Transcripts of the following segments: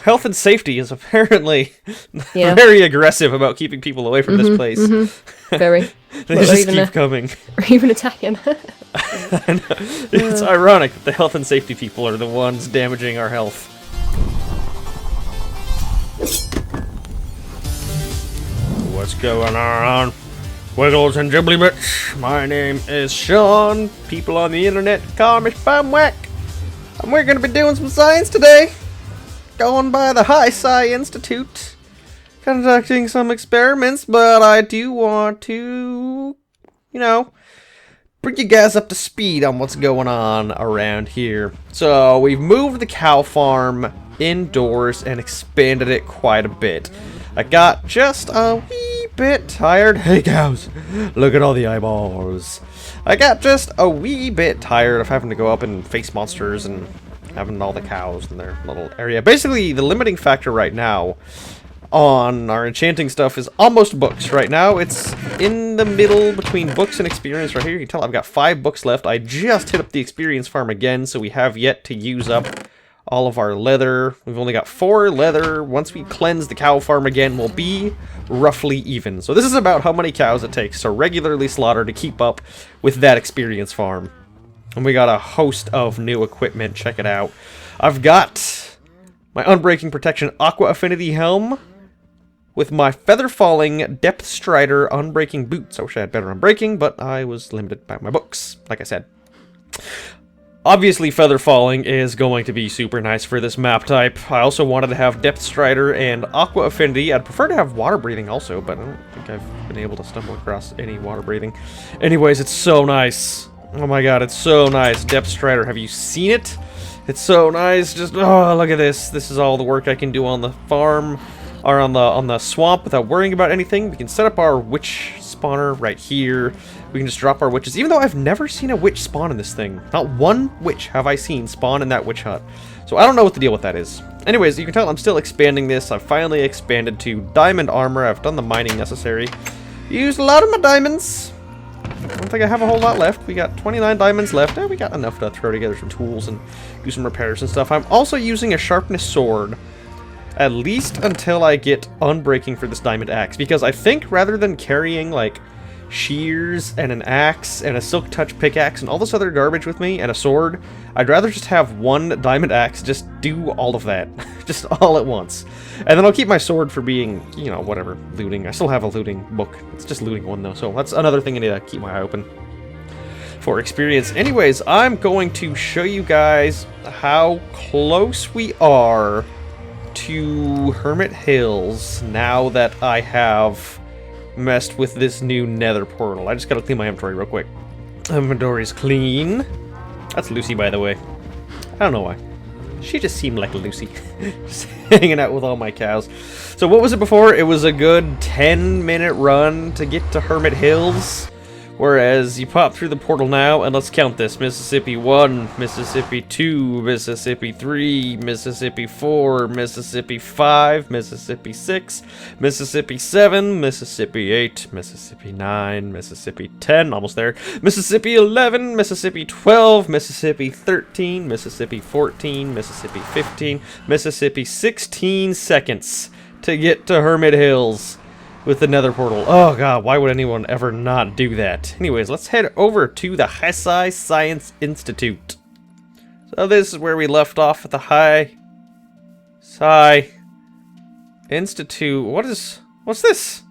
health and safety is apparently very aggressive about keeping people away from this place. Very. They just keep coming. Or even attacking. I know. It's ironic that the health and safety people are the ones damaging our health. What's going on? Wiggles and Jibbly Bits. My name is Sean. People on the internet call me Spamwack. And we're going to be doing some science today. Going by the High Sci Institute. Conducting some experiments, but I do want to, bring you guys up to speed on what's going on around here. So, we've moved the cow farm indoors and expanded it quite a bit. I got just a wee bit tired. Hey cows, look at all the eyeballs. I got just a wee bit tired of having to go up and face monsters and having all the cows in their little area. Basically, the limiting factor right now on our enchanting stuff is almost books. Right now, it's in the middle between books and experience right here. You can tell I've got 5 books left. I just hit up the experience farm again, so we have yet to use up all of our leather. We've only got 4 leather. Once we cleanse the cow farm again, we'll be roughly even. So this is about how many cows it takes to regularly slaughter to keep up with that experience farm. And we got a host of new equipment. Check it out. I've got my Unbreaking Protection Aqua Affinity Helm with my Feather Falling Depth Strider Unbreaking Boots. I wish I had better Unbreaking, but I was limited by my books, like I said. Obviously, Feather Falling is going to be super nice for this map type. I also wanted to have Depth Strider and Aqua Affinity. I'd prefer to have Water Breathing also, but I don't think I've been able to stumble across any Water Breathing. Anyways, it's so nice. Oh my god, it's so nice. Depth Strider, have you seen it? It's so nice. Just, oh, look at this. This is all the work I can do on the farm, or on the swamp without worrying about anything. We can set up our witch spawner right here. We can just drop our witches, even though I've never seen a witch spawn in this thing. Not one witch have I seen spawn in that witch hut. So I don't know what the deal with that is. Anyways, you can tell I'm still expanding this. I've finally expanded to diamond armor. I've done the mining necessary. Used a lot of my diamonds. I don't think I have a whole lot left. We got 29 diamonds left. We got enough to throw together some tools and do some repairs and stuff. I'm also using a sharpness sword, at least until I get unbreaking for this diamond axe, because I think rather than carrying like shears and an axe and a silk touch pickaxe and all this other garbage with me and a sword, I'd rather just have one diamond axe just do all of that just all at once, and then I'll keep my sword for being, whatever, looting. I still have a looting book. It's just looting one though, so that's another thing I need to keep my eye open for experience. Anyways, I'm going to show you guys how close we are to Hermit Hills now that I have messed with this new nether portal. I just gotta clean my inventory real quick. Inventory's clean. That's Lucy, by the way. I don't know why. She just seemed like Lucy. Just hanging out with all my cows. So what was it before? It was a good 10-minute run to get to Hermit Hills. Whereas you pop through the portal now, and let's count this. Mississippi 1, Mississippi 2, Mississippi 3, Mississippi 4, Mississippi 5, Mississippi 6, Mississippi 7, Mississippi 8, Mississippi 9, Mississippi 10, almost there, Mississippi 11, Mississippi 12, Mississippi 13, Mississippi 14, Mississippi 15, Mississippi 16 seconds to get to Hermit Hills with the nether portal. Oh god, why would anyone ever not do that? Anyways, let's head over to the High Sci Science Institute. So this is where we left off at the High Sci Institute. What's this?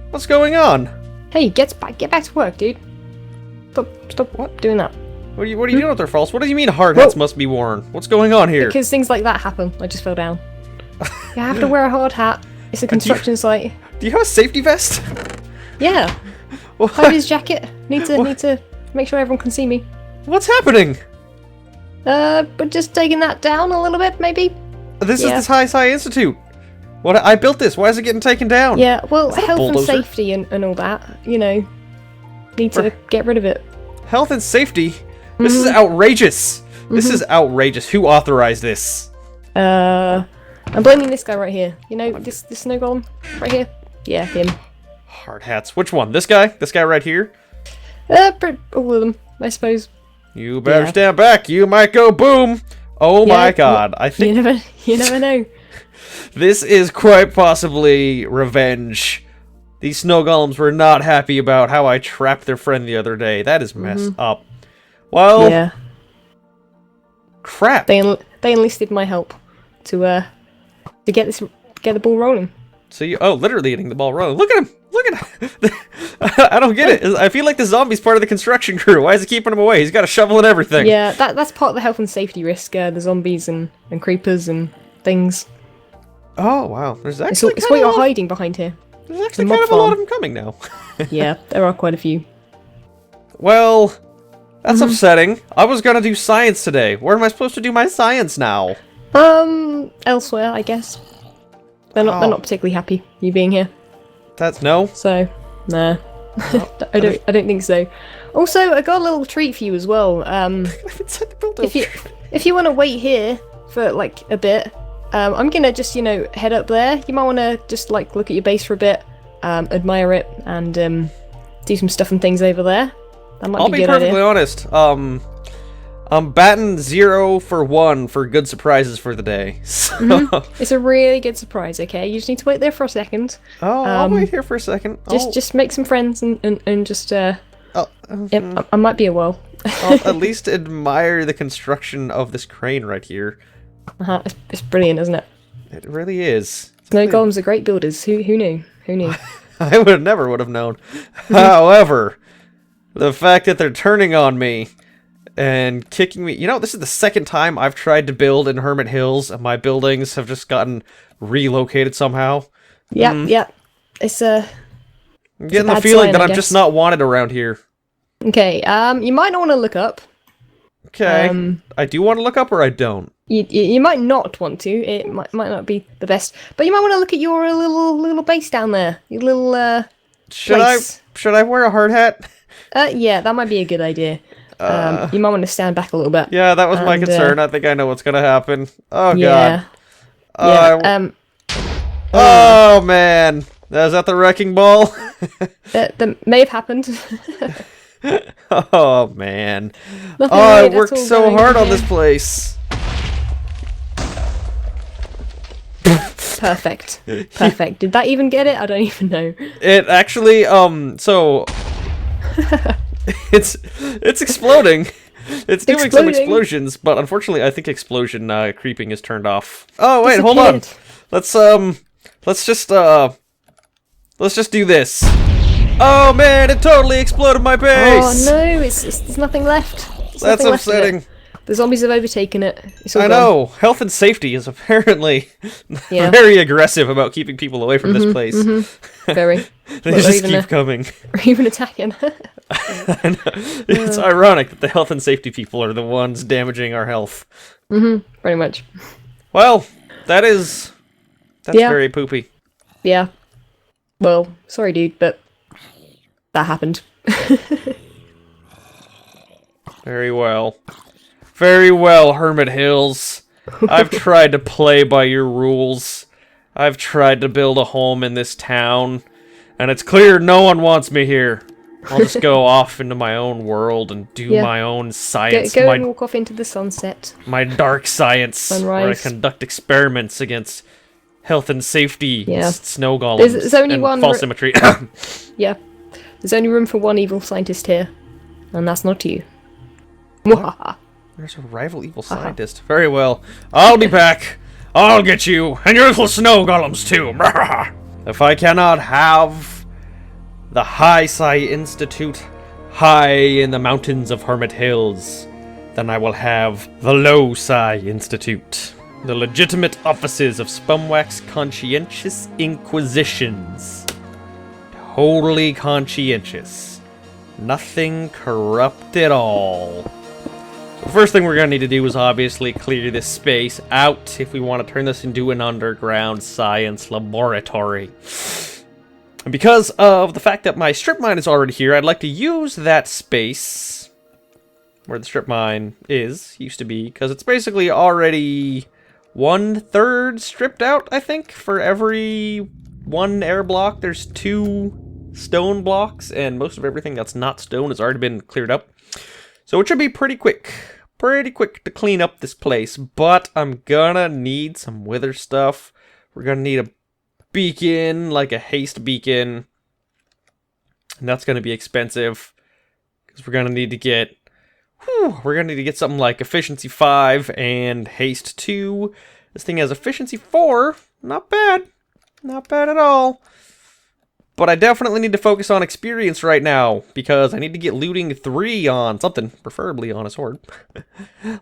What's going on? Hey, get back to work, dude. Stop what? Doing that. What are you doing with there, False? What do you mean hard hats must be worn? What's going on here? Because things like that happen. I just fell down. You have to wear a hard hat. It's a construction site. Do you have a safety vest? Yeah. High-vis jacket. Need to make sure everyone can see me. What's happening? But just taking that down a little bit, maybe. This is the High Sci Institute. What? I built this. Why is it getting taken down? Yeah. Well, health and safety and all that. Need to get rid of it. Health and safety. This is outrageous. This is outrageous. Who authorized this? I'm blaming this guy right here. This snow golem right here. Yeah, him. Hard hats. Which one? This guy? This guy right here? All of them, I suppose. You better stand back. You might go boom. Oh my god. I think you never know. This is quite possibly revenge. These snow golems were not happy about how I trapped their friend the other day. That is messed up. Well, Yeah. crap. They enlisted my help to get the ball rolling. So you, literally getting the ball rolling. Look at him! Look at him! I don't get it. I feel like the zombie's part of the construction crew. Why is it keeping him away? He's got a shovel and everything. Yeah, that's part of the health and safety risk. The zombies and creepers and things. Oh wow, there's actually It's what you're hiding behind here. There's actually kind of a lot of them coming now. Yeah, there are quite a few. Well, that's upsetting. I was gonna do science today. Where am I supposed to do my science now? Elsewhere, I guess. They're not particularly happy you being here. That's no. So, nah. I don't think so. Also, I got a little treat for you as well. I'm inside the building. If you want to wait here for like a bit, I'm gonna just head up there. You might want to just like look at your base for a bit, admire it, and do some stuff and things over there. That might I'll be be a good perfectly idea. honest. I'm batting 0 for 1 for good surprises for the day. So. It's a really good surprise. Okay, you just need to wait there for a second. Oh, I'll wait here for a second. Just make some friends and just I might be a while. I'll at least admire the construction of this crane right here. It's brilliant, isn't it? It really is. Snow golems are great builders. Who knew? Who knew? I never would have known. However, the fact that they're turning on me and kicking me... You know, this is the second time I've tried to build in Hermit Hills, and my buildings have just gotten relocated somehow. Yeah. It's I'm getting the feeling that I'm just not wanted around here. Okay, you might not want to look up. Okay. I do want to look up, or I don't? You might not want to. It might not be the best. But you might want to look at your little base down there. Your little Should I wear a hard hat? Yeah, that might be a good idea. You might want to stand back a little bit. Yeah, that was my concern. I think I know what's gonna happen. Oh yeah. god. Oh man, is that the wrecking ball? That may have happened. Oh man. I worked so hard on this place. Perfect. Did that even get it? I don't even know. It actually, so it's exploding. It's doing some explosions, but unfortunately, I think explosion creeping is turned off. Oh wait, hold on. Let's just do this. Oh man, it totally exploded my base. Oh no, there's nothing left. That's upsetting. The zombies have overtaken it. It's all I know. Health and safety is apparently very aggressive about keeping people away from this place. Very. They just keep coming. Or even attacking. I know. It's ironic that the health and safety people are the ones damaging our health. Pretty much. Well, that's very poopy. Yeah. Well, sorry dude, but that happened. Very well. Very well, Hermit Hills. I've tried to play by your rules. I've tried to build a home in this town. And it's clear no one wants me here. I'll just go off into my own world and do my own science. Go and walk off into the sunset. My dark science. Sunrise. Where I conduct experiments against health and safety, snow golems, There's only and one FalseSymmetry. Yeah. There's only room for one evil scientist here. And that's not you. There's a rival evil scientist. Very well. I'll be back. I'll get you, and your little snow golems too. If I cannot have the High Psi Institute high in the mountains of Hermit Hills, then I will have the Low Psi Institute. The legitimate offices of Spumwack's conscientious inquisitions. Totally conscientious. Nothing corrupt at all. The first thing we're going to need to do is obviously clear this space out if we want to turn this into an underground science laboratory. And because of the fact that my strip mine is already here, I'd like to use that space where the strip mine used to be, because it's basically already 1/3 stripped out, I think. For every one air block, there's 2 stone blocks, and most of everything that's not stone has already been cleared up. So it should be pretty quick. pretty quick to clean up this place, but I'm gonna need some wither stuff. We're gonna need a beacon, like a haste beacon. And that's gonna be expensive. Because we're gonna need to get... we're gonna need to get something like efficiency 5 and haste 2. This thing has efficiency 4. Not bad. Not bad at all. But I definitely need to focus on experience right now, because I need to get looting 3 on something, preferably on a sword.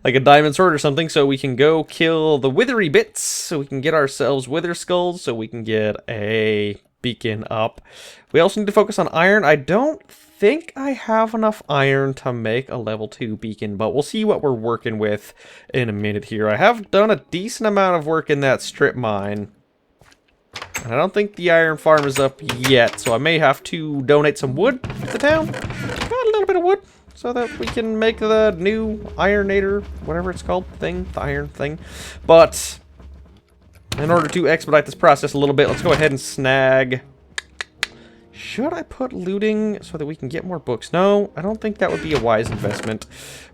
Like a diamond sword or something, so we can go kill the withery bits, so we can get ourselves wither skulls, so we can get a beacon up. We also need to focus on iron. I don't think I have enough iron to make a level 2 beacon, but we'll see what we're working with in a minute here. I have done a decent amount of work in that strip mine. And I don't think the iron farm is up yet, so I may have to donate some wood to the town. Got a little bit of wood, so that we can make the new ironator, whatever it's called, thing, the iron thing. But in order to expedite this process a little bit, let's go ahead and snag... Should I put looting so that we can get more books? No, I don't think that would be a wise investment.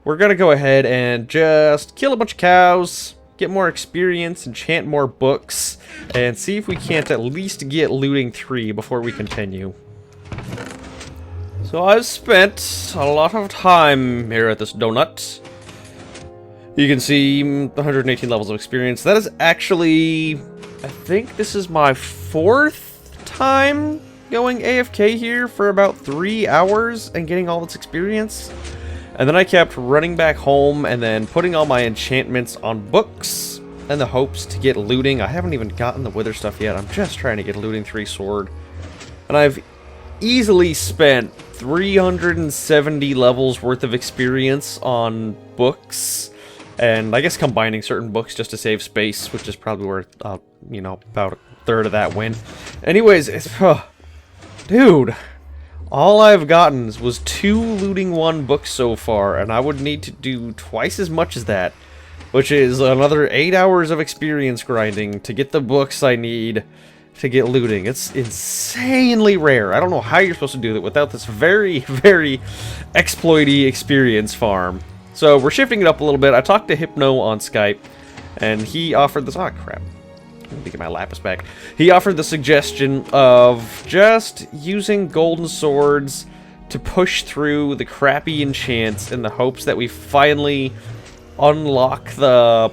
We're gonna go ahead and just kill a bunch of cows, get more experience, enchant more books, and see if we can't at least get looting 3 before we continue. So I've spent a lot of time here at this donut. You can see 118 levels of experience. That is actually, I think this is my 4th time going AFK here for about 3 hours and getting all this experience. And then I kept running back home and then putting all my enchantments on books in the hopes to get looting. I haven't even gotten the wither stuff yet. I'm just trying to get a looting 3 sword. And I've easily spent 370 levels worth of experience on books. And I guess combining certain books just to save space, which is probably where, you know, about a third of that went. Anyways, it's... dude, all I've gotten was 2 looting 1 books so far, and I would need to do twice as much as that, which is another 8 hours of experience grinding to get the books I need to get looting. It's insanely rare. I don't know how you're supposed to do that without this very, very exploity experience farm. So we're shifting it up a little bit. I talked to Hypno on Skype, and he offered this... oh, crap. I need to get my lapis back. He offered the suggestion of just using golden swords to push through the crappy enchants in the hopes that we finally unlock the...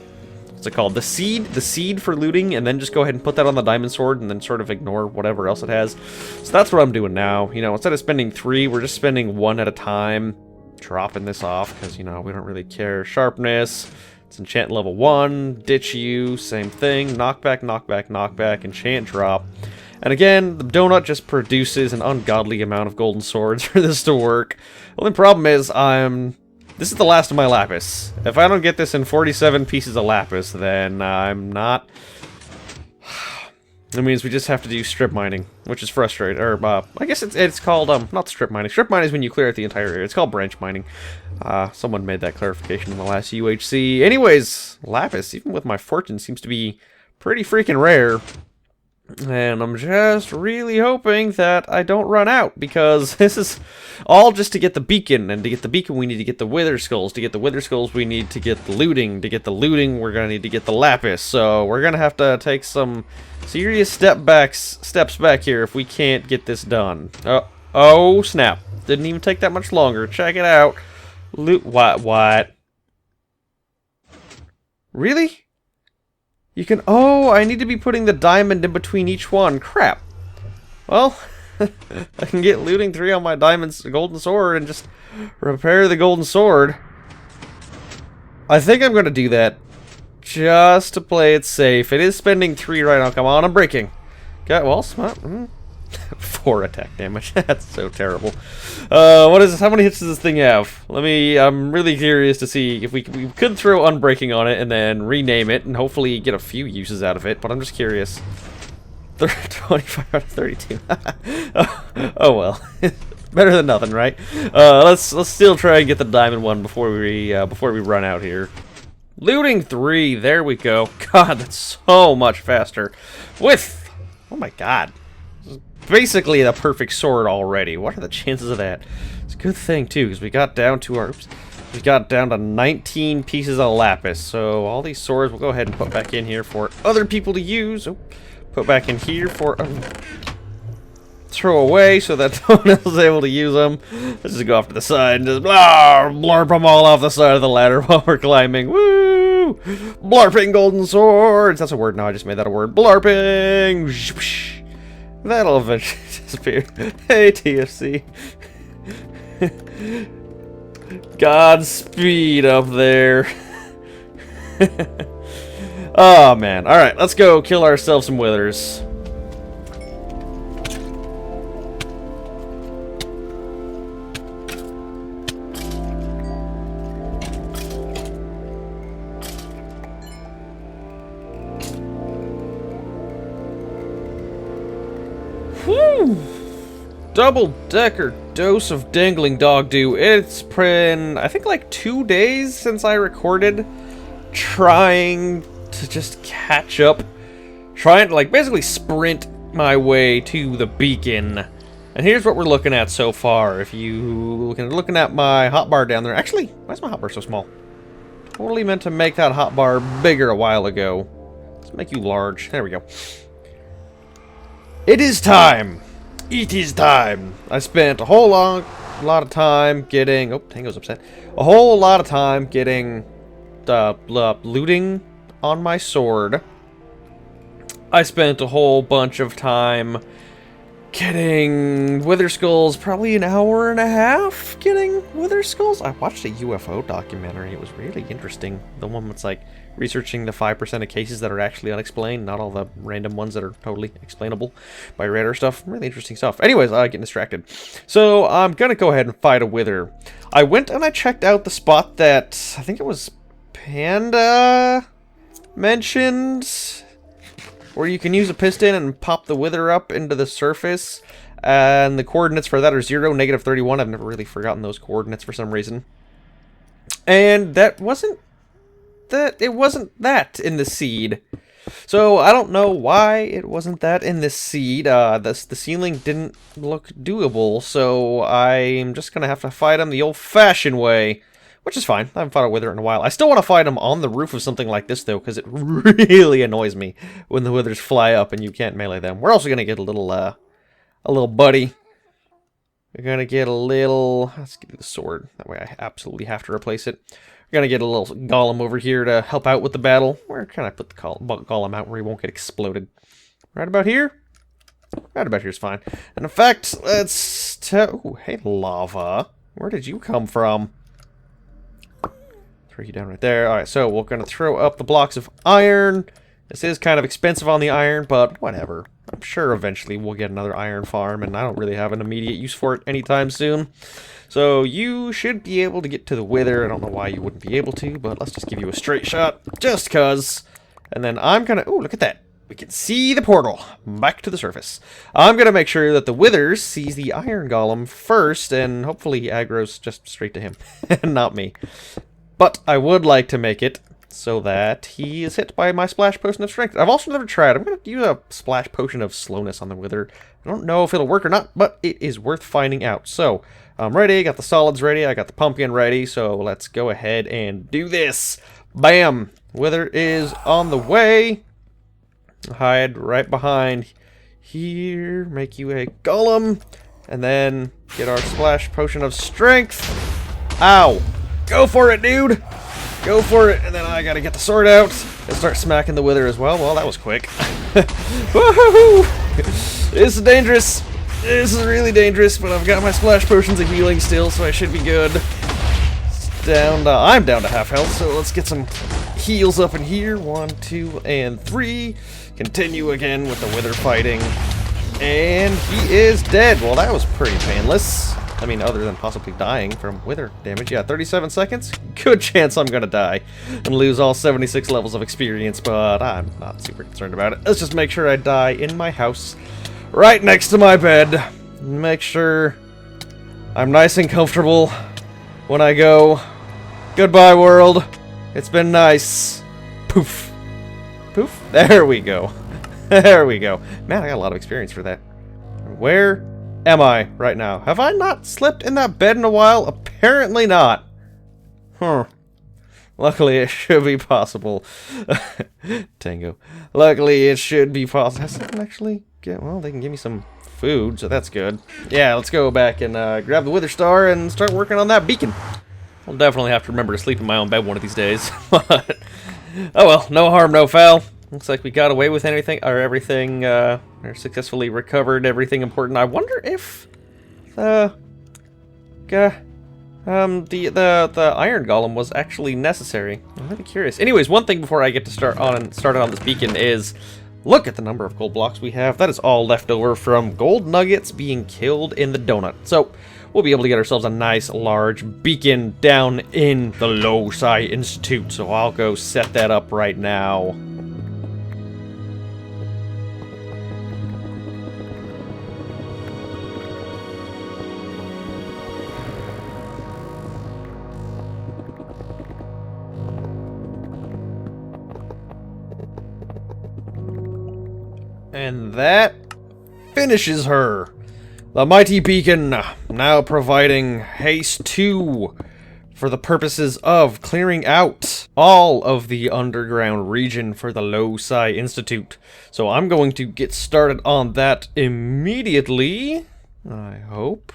what's it called? The seed for looting, and then just go ahead and put that on the diamond sword and then sort of ignore whatever else it has. So that's what I'm doing now. You know, instead of spending 3, we're just spending 1 at a time. Dropping this off because, you know, we don't really care. Sharpness... it's enchant level 1, ditch you, same thing, knockback, knockback, knockback, enchant drop. And again, the donut just produces an ungodly amount of golden swords for this to work. The only problem is this is the last of my lapis. If I don't get this in 47 pieces of lapis, then I'm not... that means we just have to do strip mining, which is frustrating. Or, I guess it's called, not strip mining. Strip mining is when you clear out the entire area. It's called branch mining. Someone made that clarification in the last UHC. Anyways, lapis, even with my fortune, seems to be pretty freaking rare. And I'm just really hoping that I don't run out, because this is all just to get the beacon, and to get the beacon we need to get the wither skulls. To get the wither skulls we need to get the looting. To get the looting we're going to need to get the lapis. So we're going to have to take some serious steps back here if we can't get this done. Oh snap. Didn't even take that much longer. Check it out. What? Really? You can... oh, I need to be putting the diamond in between each one. Crap. Well, I can get looting 3 on my golden sword and just repair the golden sword. I think I'm going to do that just to play it safe. It is spending 3 right now. Come on, I'm breaking. Okay, well, 4 attack damage. That's so terrible. What is this? How many hits does this thing have? I'm really curious to see if we could throw Unbreaking on it and then rename it and hopefully get a few uses out of it, but I'm just curious. 25 out of 32. Oh well. Better than nothing, right? Let's still try and get the diamond one before we run out here. Looting 3, there we go. God, that's so much faster. With, oh my god, basically the perfect sword already. What are the chances of that? It's a good thing too, because we got down to our We've got down to 19 pieces of lapis. So all these swords we'll go ahead and put back in here for other people to use. Oh, put back in here for throw away so that no one else is able to use them. Let's just go off to the side and just blarp them all off the side of the ladder while we're climbing. Woo! Blarping golden swords. That's a word now. I just made that a word. Blarping. That'll eventually disappear. Hey, TFC. Godspeed up there. Oh, man. Alright, let's go kill ourselves some withers. Whew. Double-decker dose of dangling dog dew. It's been, I think, like 2 days since I recorded, trying to just catch up, trying to, like, basically sprint my way to the beacon. And here's what we're looking at so far. If you looking at my hotbar down there, actually, why is my hotbar so small? Totally meant to make that hotbar bigger a while ago. Let's make you large. There we go. It is time. It is time. I spent a whole lot of time getting... Oh, Tango's upset. A whole lot of time getting looting on my sword. I spent a whole bunch of time getting wither skulls. Probably an hour and a half getting wither skulls. I watched a UFO documentary. It was really interesting. The one that's like researching the 5% of cases that are actually unexplained, not all the random ones that are totally explainable by radar stuff. Really interesting stuff. Anyways, I get distracted. So I'm gonna go ahead and fight a wither. I went and I checked out the spot that I think it was Panda mentioned, where you can use a piston and pop the wither up into the surface. And the coordinates for that are 0, -31. I've never really forgotten those coordinates for some reason. And that wasn't it wasn't that in the seed. So I don't know why it wasn't that in this seed. The ceiling didn't look doable, so I'm just gonna have to fight him the old-fashioned way, which is fine. I haven't fought a wither in a while. I still want to fight him on the roof of something like this, though, because it really annoys me when the withers fly up and you can't melee them. We're also gonna get a little buddy. We're gonna get a little... Let's get the sword. That way I absolutely have to replace it. We're gonna get a little golem over here to help out with the battle. Where can I put the golem out where he won't get exploded? Right about here? Right about here's fine. And in fact, let's tell... Ooh, hey, lava. Where did you come from? Throw you down right there. Alright, so we're gonna throw up the blocks of iron. This is kind of expensive on the iron, but whatever. I'm sure eventually we'll get another iron farm, and I don't really have an immediate use for it anytime soon. So you should be able to get to the wither. I don't know why you wouldn't be able to, but let's just give you a straight shot, just cuz. And then I'm gonna... Oh, look at that. We can see the portal back to the surface. I'm gonna make sure that the wither sees the iron golem first, and hopefully he aggroes just straight to him, and not me. But I would like to make it so that he is hit by my splash potion of strength. I've also never tried. I'm going to use a splash potion of slowness on the wither. I don't know if it'll work or not, but it is worth finding out. So, I'm ready. I got the solids ready. I got the pumpkin ready. So, let's go ahead and do this. Bam! Wither is on the way. Hide right behind here. Make you a golem. And then get our splash potion of strength. Ow! Go for it, dude! Go for it, and then I gotta get the sword out and start smacking the wither as well. Well, that was quick. Woohoo! This is dangerous. This is really dangerous, but I've got my splash potions of healing still, so I should be good. I'm down to half health, so let's get some heals up in here. 1, 2, and 3. Continue again with the wither fighting. And he is dead. Well, that was pretty painless. I mean, other than possibly dying from wither damage. Yeah, 37 seconds. Good chance I'm gonna die and lose all 76 levels of experience, but I'm not super concerned about it. Let's just make sure I die in my house, right next to my bed. Make sure I'm nice and comfortable when I go. Goodbye, world. It's been nice. Poof. Poof. There we go. There we go. Man, I got a lot of experience for that. Where am I right now? Have I not slept in that bed in a while? Apparently not. Huh. Luckily, it should be possible. Tango. Luckily, it should be possible. Has someone actually get... Well, they can give me some food, so that's good. Yeah, let's go back and grab the Wither Star and start working on that beacon. I'll definitely have to remember to sleep in my own bed one of these days. But, oh well, no harm, no foul. Looks like we got away with everything, or successfully recovered everything important. I wonder if the iron golem was actually necessary. I'm really curious. Anyways, one thing before I get to started on this beacon is look at the number of gold blocks we have. That is all left over from gold nuggets being killed in the donut. So we'll be able to get ourselves a nice large beacon down in the Low-Sci Institute. So I'll go set that up right now. And that finishes her. The mighty beacon now providing haste 2 for the purposes of clearing out all of the underground region for the Low-Sci Institute. So I'm going to get started on that immediately. I hope.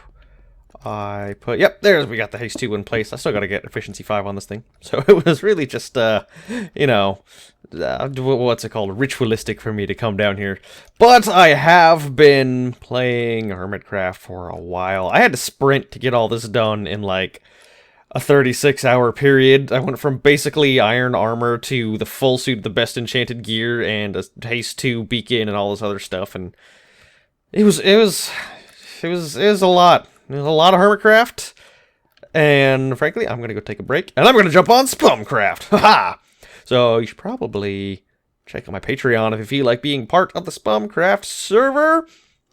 Yep, we got the haste 2 in place. I still gotta get efficiency 5 on this thing. So it was really just, you know, what's it called? Ritualistic for me to come down here. But I have been playing Hermitcraft for a while. I had to sprint to get all this done in like a 36-hour period. I went from basically iron armor to the full suit of the best enchanted gear and a haste 2 beacon and all this other stuff, and it was a lot. There's a lot of Hermitcraft, and frankly, I'm gonna go take a break, and I'm gonna jump on Spumcraft. Haha! So you should probably check out my Patreon if you feel like being part of the Spumcraft server.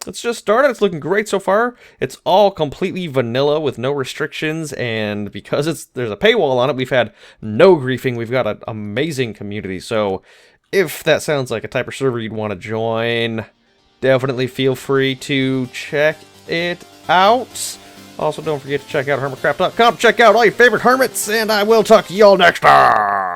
It's just started. It's looking great so far. It's all completely vanilla with no restrictions, and because there's a paywall on it, we've had no griefing. We've got an amazing community. So if that sounds like a type of server you'd want to join, definitely feel free to check it out. Also, don't forget to check out hermitcraft.com. Check out all your favorite hermits, and I will talk to y'all next time.